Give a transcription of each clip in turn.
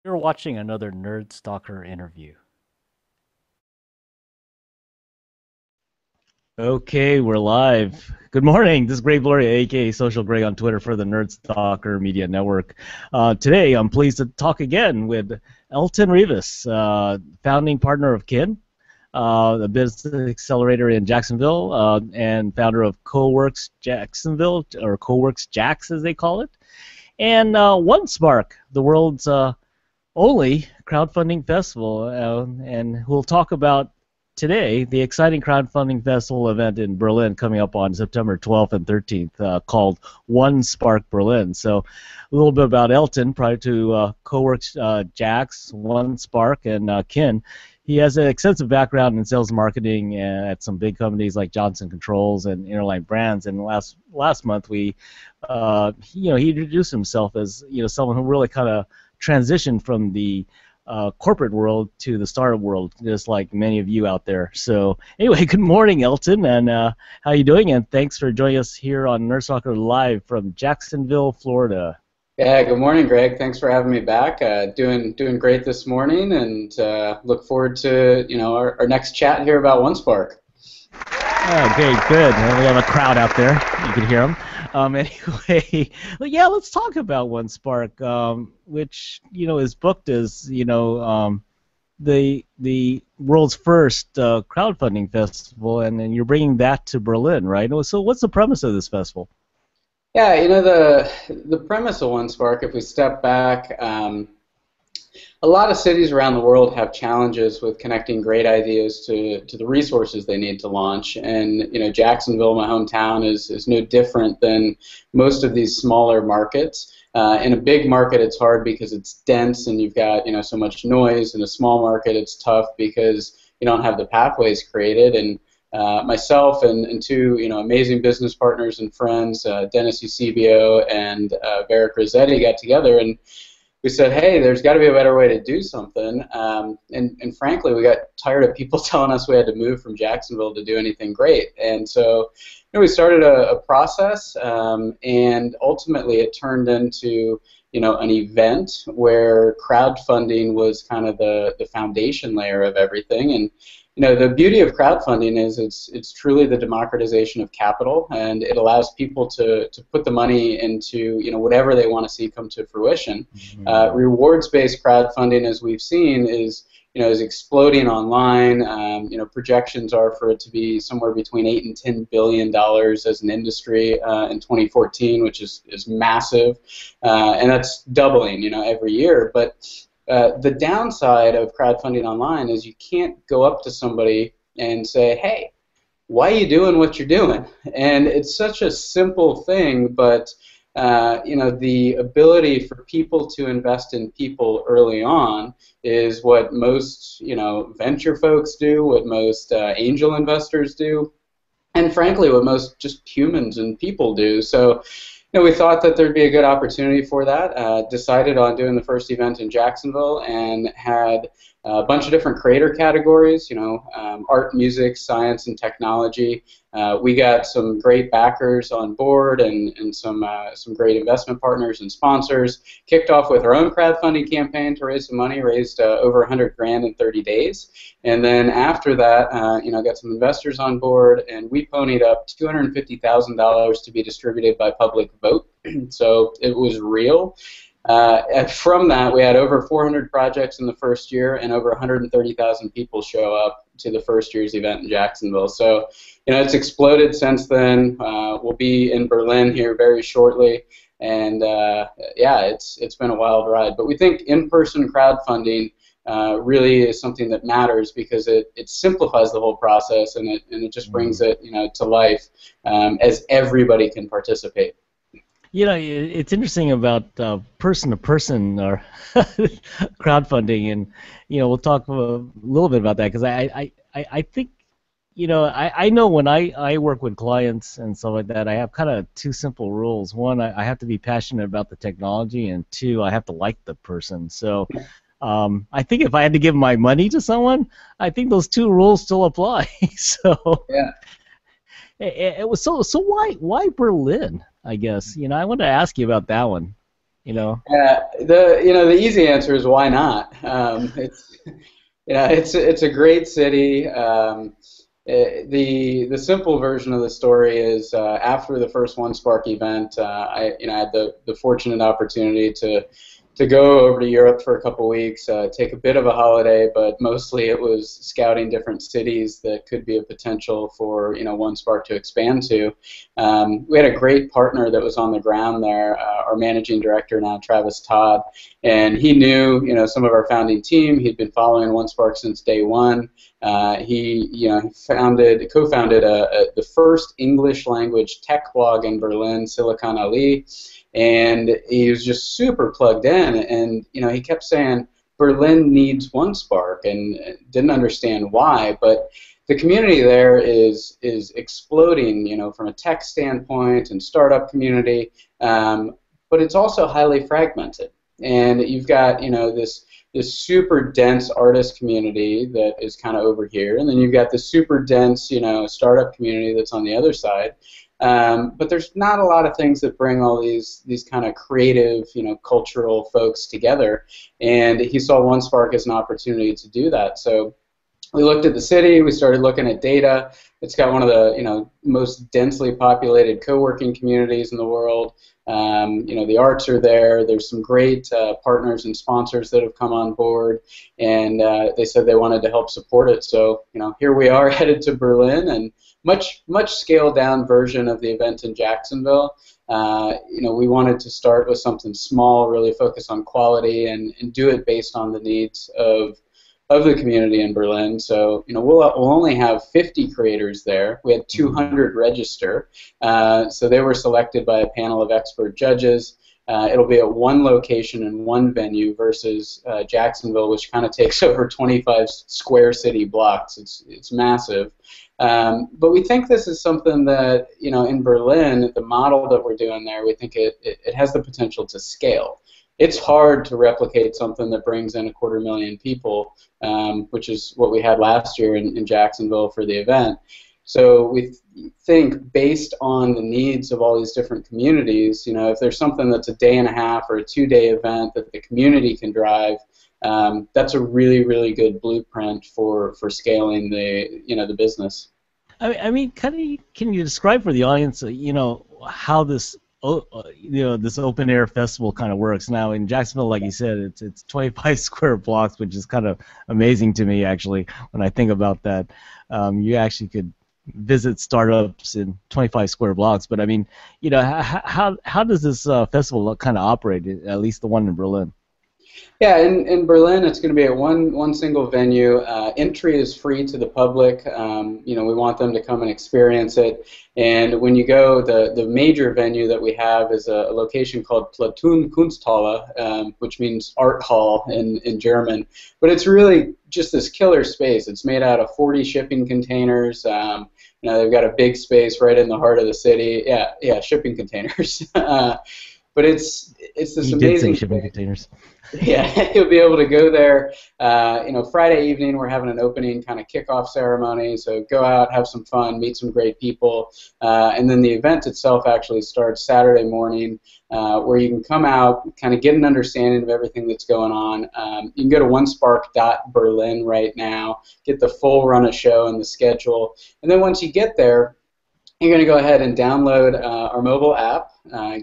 You're watching another Nerd Stalker interview. Okay, we're live. Good morning. This is Greg Gloria, aka Social Greg on Twitter for the Nerd Stalker Media Network. Today, I'm pleased to talk again with Elton Rivas, founding partner of Kin, a business accelerator in Jacksonville, and founder of CoWorks Jacksonville, or CoWorks Jax as they call it, and OneSpark, the world's only crowdfunding festival, and we'll talk about today the exciting crowdfunding festival event in Berlin coming up on September 12th and 13th, called One Spark Berlin. So a little bit about Elton prior to CoWorks Jax, One Spark, and Kin. He has an extensive background in sales and marketing at some big companies like Johnson Controls and Interline Brands. And last month he introduced himself as someone who really kind of transitioned from the corporate world to the startup world, just like many of you out there. So anyway, good morning, Elton, and how you doing? And thanks for joining us here on Nerd Stalker Live from Jacksonville, Florida. Yeah, good morning, Greg. Thanks for having me back. Doing great this morning, and look forward to our next chat here about OneSpark. Okay, good. And we have a crowd out there. You can hear them. Anyway, yeah, let's talk about OneSpark, which is booked as the world's first crowdfunding festival, and then you're bringing that to Berlin, right? So, what's the premise of this festival? Yeah, the premise of OneSpark, if we step back, a lot of cities around the world have challenges with connecting great ideas to the resources they need to launch. And Jacksonville, my hometown, is no different than most of these smaller markets. In a big market, it's hard because it's dense and you've got so much noise. In a small market, it's tough because you don't have the pathways created. And myself and two amazing business partners and friends, Dennis Eusebio and Varric Rossetti, got together and we said, hey, there's got to be a better way to do something. And frankly, we got tired of people telling us we had to move from Jacksonville to do anything great. And so we started a process, and ultimately it turned into an event where crowdfunding was kind of the foundation layer of everything. And the beauty of crowdfunding is it's truly the democratization of capital, and it allows people to put the money into whatever they want to see come to fruition. Mm-hmm. Rewards-based crowdfunding, as we've seen, is exploding online. Projections are for it to be somewhere between $8 and $10 billion as an industry in 2014, which is massive, and that's doubling every year. But the downside of crowdfunding online is you can't go up to somebody and say, hey, why are you doing what you're doing? And it's such a simple thing, but the ability for people to invest in people early on is what most venture folks do, what most angel investors do, and frankly what most just humans and people do. So we thought that there'd be a good opportunity for that. Decided on doing the first event in Jacksonville and had a bunch of different creator categories, art, music, science, and technology. We got some great backers on board and some great investment partners and sponsors. Kicked off with our own crowdfunding campaign to raise some money, raised over 100 grand in 30 days. And then after that, got some investors on board, and we ponied up $250,000 to be distributed by public vote. So it was real. And from that, we had over 400 projects in the first year, and over 130,000 people show up to the first year's event in Jacksonville. So, it's exploded since then. We'll be in Berlin here very shortly, and yeah, it's been a wild ride. But we think in-person crowdfunding really is something that matters because it simplifies the whole process, and it just brings it to life as everybody can participate. It's interesting about person-to-person or crowdfunding, and we'll talk a little bit about that because I think I know when I work with clients and stuff like that, I have kind of two simple rules. One, I have to be passionate about the technology, and two, I have to like the person. So I think if I had to give my money to someone, I think those two rules still apply. So Yeah. it was so why Berlin? I guess I wanted to ask you about that one. The easy answer is why not? It's a great city. The simple version of the story is after the first One Spark event, I had the fortunate opportunity to go over to Europe for a couple weeks, take a bit of a holiday, but mostly it was scouting different cities that could be a potential for One Spark to expand to. We had a great partner that was on the ground there, our managing director now, Travis Todd, and he knew some of our founding team. He'd been following One Spark since day one. He co-founded the first English language tech blog in Berlin, Silicon Alley. And he was just super plugged in, and he kept saying Berlin needs One Spark, and didn't understand why. But the community there is exploding, from a tech standpoint and startup community, but it's also highly fragmented. And you've got this super dense artist community that is kind of over here, and then you've got the super dense startup community that's on the other side. But there's not a lot of things that bring all these kind of creative, cultural folks together. And he saw One Spark as an opportunity to do that. So we looked at the city. We started looking at data. It's got one of the most densely populated co-working communities in the world. The arts are there. There's some great partners and sponsors that have come on board, and they said they wanted to help support it. So here we are headed to Berlin, and much scaled down version of the event in Jacksonville. We wanted to start with something small, really focus on quality, and do it based on the needs of the community in Berlin. So we'll only have 50 creators there. We had 200 register, so they were selected by a panel of expert judges. It'll be at one location and one venue versus Jacksonville, which kind of takes over 25 square city blocks. It's massive. But we think this is something that, in Berlin, the model that we're doing there, we think it has the potential to scale. It's hard to replicate something that brings in 250,000 people, which is what we had last year in Jacksonville for the event. So we think, based on the needs of all these different communities, if there's something that's a day and a half or a 2-day event that the community can drive, that's a really, really good blueprint for scaling the business. I mean, can you describe for the audience, how this this open air festival kind of works? Now in Jacksonville, like you said, it's 25 square blocks, which is kind of amazing to me actually when I think about that. You actually could visit startups in 25 square blocks, but I mean, how does this festival kind of operate? At least the one in Berlin. Yeah, in Berlin, it's going to be at one single venue. Entry is free to the public. We want them to come and experience it. And when you go, the major venue that we have is a location called Platoon Kunsthalle, which means art hall in German. But it's really just this killer space. It's made out of 40 shipping containers. They've got a big space right in the heart of the city. Yeah, shipping containers. But it's this amazing. You did say shipping containers. Yeah, you'll be able to go there. Friday evening we're having an opening kind of kickoff ceremony. So go out, have some fun, meet some great people, and then the event itself actually starts Saturday morning, where you can come out, kind of get an understanding of everything that's going on. You can go to onespark.berlin right now, get the full run of show and the schedule, and then once you get there, you're going to go ahead and download our mobile app,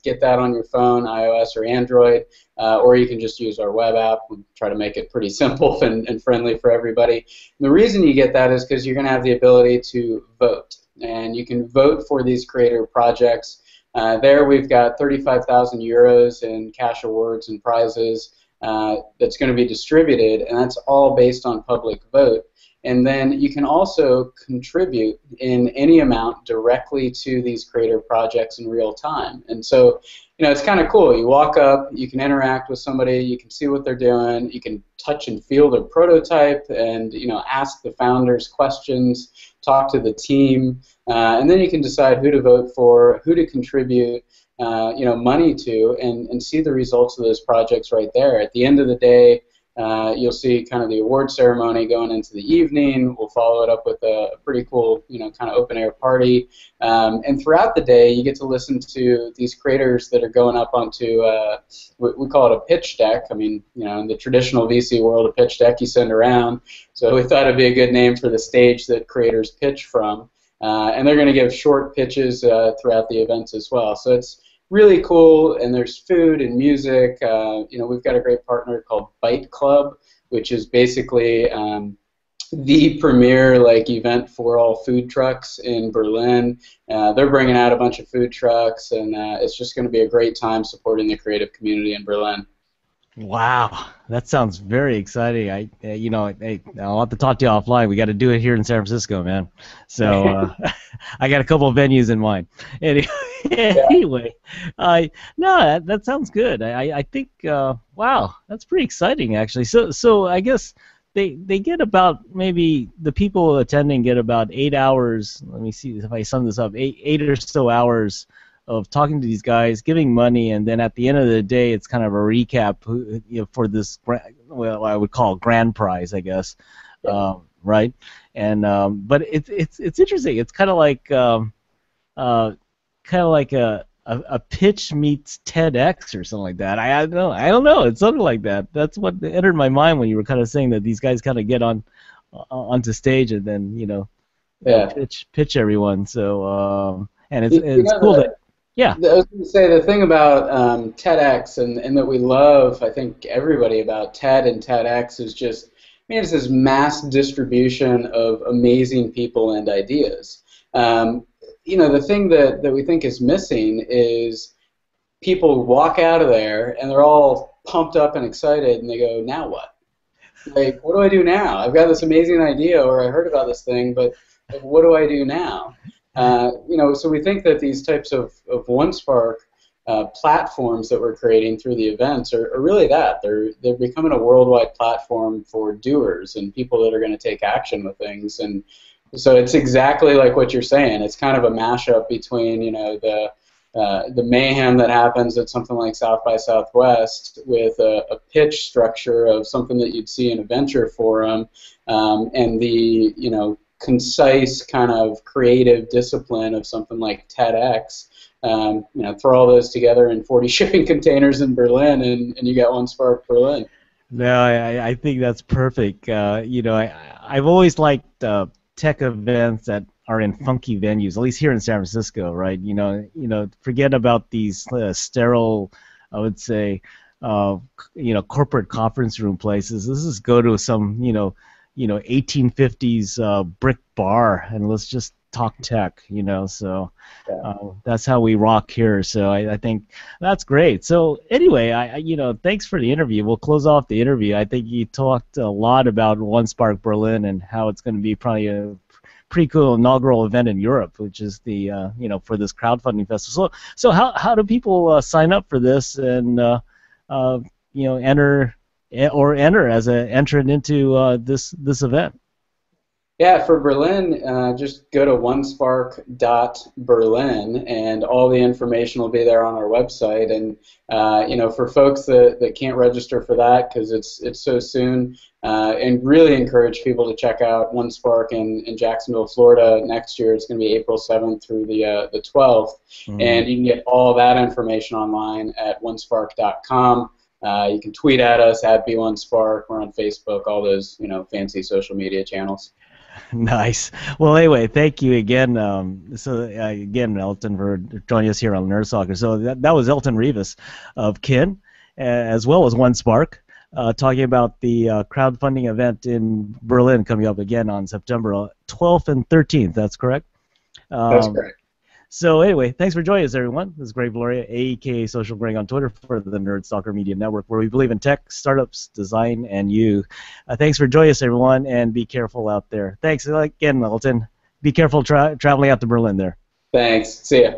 get that on your phone, iOS or Android, or you can just use our web app. We try to make it pretty simple and friendly for everybody. And the reason you get that is because you're going to have the ability to vote, and you can vote for these creator projects. There we've got 35,000 euros in cash awards and prizes that's going to be distributed, and that's all based on public vote. And then you can also contribute in any amount directly to these creator projects in real time. And so, it's kind of cool. You walk up, you can interact with somebody, you can see what they're doing, you can touch and feel their prototype, and ask the founders questions, talk to the team, and then you can decide who to vote for, who to contribute money to, and see the results of those projects right there. At the end of the day, You'll see kind of the award ceremony going into the evening. We'll follow it up with a pretty cool, kind of open air party. And throughout the day, you get to listen to these creators that are going up onto, we call it a pitch deck. I mean, in the traditional VC world, a pitch deck you send around. So we thought it'd be a good name for the stage that creators pitch from. And they're going to give short pitches throughout the events as well. So it's really cool, and there's food and music. We've got a great partner called Bite Club, which is basically the premier event for all food trucks in Berlin. They're bringing out a bunch of food trucks, and it's just going to be a great time supporting the creative community in Berlin. Wow, that sounds very exciting. I'll have to talk to you offline. We got to do it here in San Francisco, man. So I got a couple of venues in mind. Anyway, no, that sounds good. I think wow, that's pretty exciting actually. So I guess they get about, maybe the people attending get about 8 hours. Let me see if I sum this up. Eight or so hours of talking to these guys, giving money, and then at the end of the day, it's kind of a recap for this, well, I would call it grand prize, I guess, right? And but it's interesting. It's kind of like a pitch meets TEDx or something like that. I don't know. It's something like that. That's what entered my mind when you were kind of saying that these guys kind of get onto stage and then pitch everyone. So and it's cool that. Yeah. I was going to say, the thing about TEDx and that we love, I think, everybody about TED and TEDx is just, it's this mass distribution of amazing people and ideas. The thing that we think is missing is people walk out of there and they're all pumped up and excited, and they go, now what? What do I do now? I've got this amazing idea, or I heard about this thing, but what do I do now? So we think that these types of OneSpark platforms that we're creating through the events are really that. They're becoming a worldwide platform for doers and people that are going to take action with things. And so it's exactly like what you're saying. It's kind of a mashup between the mayhem that happens at something like South by Southwest with a pitch structure of something that you'd see in a venture forum, and the concise kind of creative discipline of something like TEDx. Throw all those together in 40 shipping containers in Berlin, and you got OneSpark Berlin. No, I think that's perfect. I've always liked tech events that are in funky venues, at least here in San Francisco, right? Forget about these sterile, I would say, corporate conference room places. This is go to some, 1850s brick bar, and let's just talk tech, so that's how we rock here. So I think that's great. So anyway, thanks for the interview. We'll close off the interview. I think you talked a lot about OneSpark Berlin and how it's going to be probably a pretty cool inaugural event in Europe, which is the for this crowdfunding festival. So how do people sign up for this and enter as an entrant into this event? Yeah, for Berlin, just go to onespark.berlin, and all the information will be there on our website. And for folks that can't register for that because it's so soon, and really encourage people to check out OneSpark in Jacksonville, Florida next year. It's going to be April 7th through the 12th, and you can get all that information online at onespark.com. You can tweet at us at @BOneSpark. We're on Facebook, all those fancy social media channels. Nice. Well, anyway, thank you again. Again, Elton, for joining us here on Nerd Soccer. So that was Elton Rivas of Kin, as well as OneSpark, talking about the crowdfunding event in Berlin coming up again on September 12th and 13th. That's correct? That's correct. So anyway, thanks for joining us, everyone. This is Greg Gloria, a.k.a. Social Greg on Twitter, for the Nerd Stalker Media Network, where we believe in tech, startups, design, and you. Thanks for joining us, everyone, and be careful out there. Thanks again, Elton. Be careful traveling out to Berlin there. Thanks. See ya.